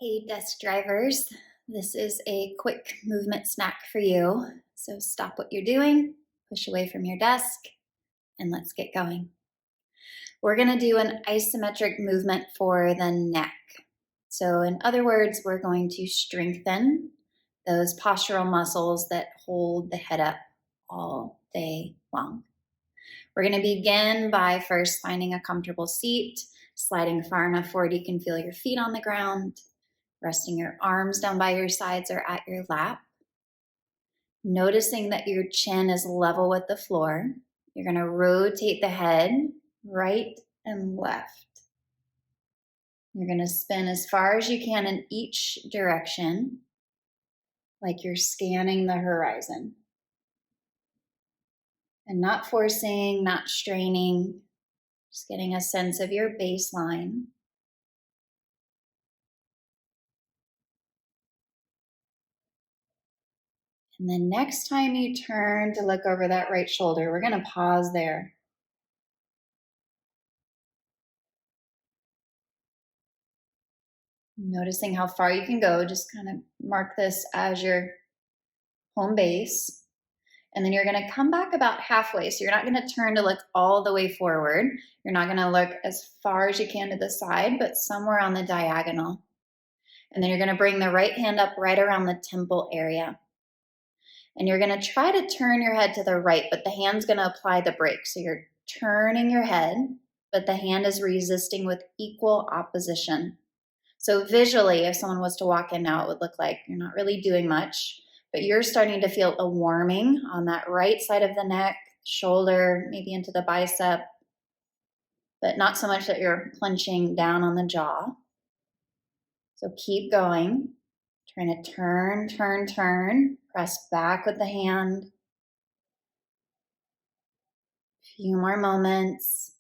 Hey, desk drivers. This is a quick movement snack for you. So stop what you're doing, push away from your desk, and let's get going. We're going to do an isometric movement for the neck. So, in other words, we're going to strengthen those postural muscles that hold the head up all day long. We're going to begin by first finding a comfortable seat, sliding far enough forward you can feel your feet on the ground. Resting your arms down by your sides or at your lap. Noticing that your chin is level with the floor. You're going to rotate the head right and left. You're going to spin as far as you can in each direction, like you're scanning the horizon. And not forcing, not straining, just getting a sense of your baseline. And then next time you turn to look over that right shoulder, we're going to pause there. Noticing how far you can go, just kind of mark this as your home base. And then you're going to come back about halfway. So you're not going to turn to look all the way forward. You're not going to look as far as you can to the side, but somewhere on the diagonal. And then you're going to bring the right hand up right around the temple area. And you're going to try to turn your head to the right, but the hand's going to apply the brake. So you're turning your head, but the hand is resisting with equal opposition. So visually, if someone was to walk in now, it would look like you're not really doing much, but you're starting to feel a warming on that right side of the neck, shoulder, maybe into the bicep, but not so much that you're clenching down on the jaw. So keep going, trying to turn, press back with the hand. A few more moments.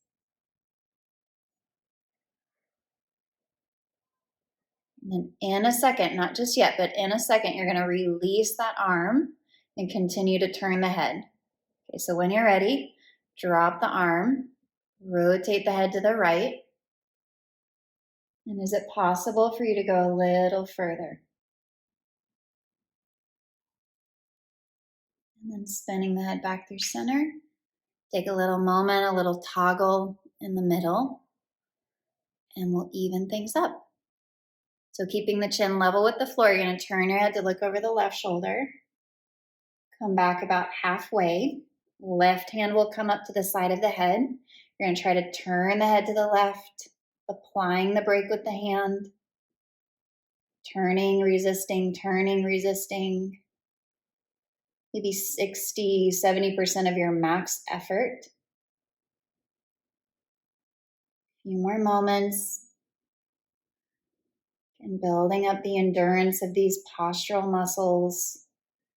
And then in a second, not just yet, but in a second, you're going to release that arm and continue to turn the head. Okay, so when you're ready, drop the arm, rotate the head to the right. And is it possible for you to go a little further? And then spinning the head back through center. Take a little moment, a little toggle in the middle, and we'll even things up. So keeping the chin level with the floor, you're going to turn your head to look over the left shoulder. Come back about halfway. Left hand will come up to the side of the head. You're going to try to turn the head to the left, applying the brake with the hand. Turning, resisting. Maybe 60, 70% of your max effort. A few more moments. And building up the endurance of these postural muscles.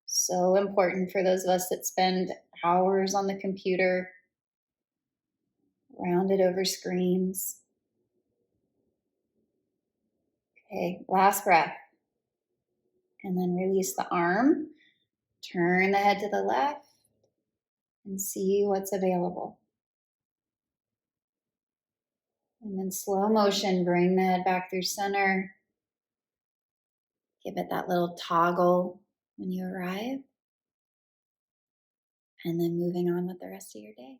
So important for those of us that spend hours on the computer, rounded over screens. Okay, last breath. And then release the arm. Turn the head to the left and see what's available. And then slow motion, bring the head back through center. Give it that little toggle when you arrive. And then moving on with the rest of your day.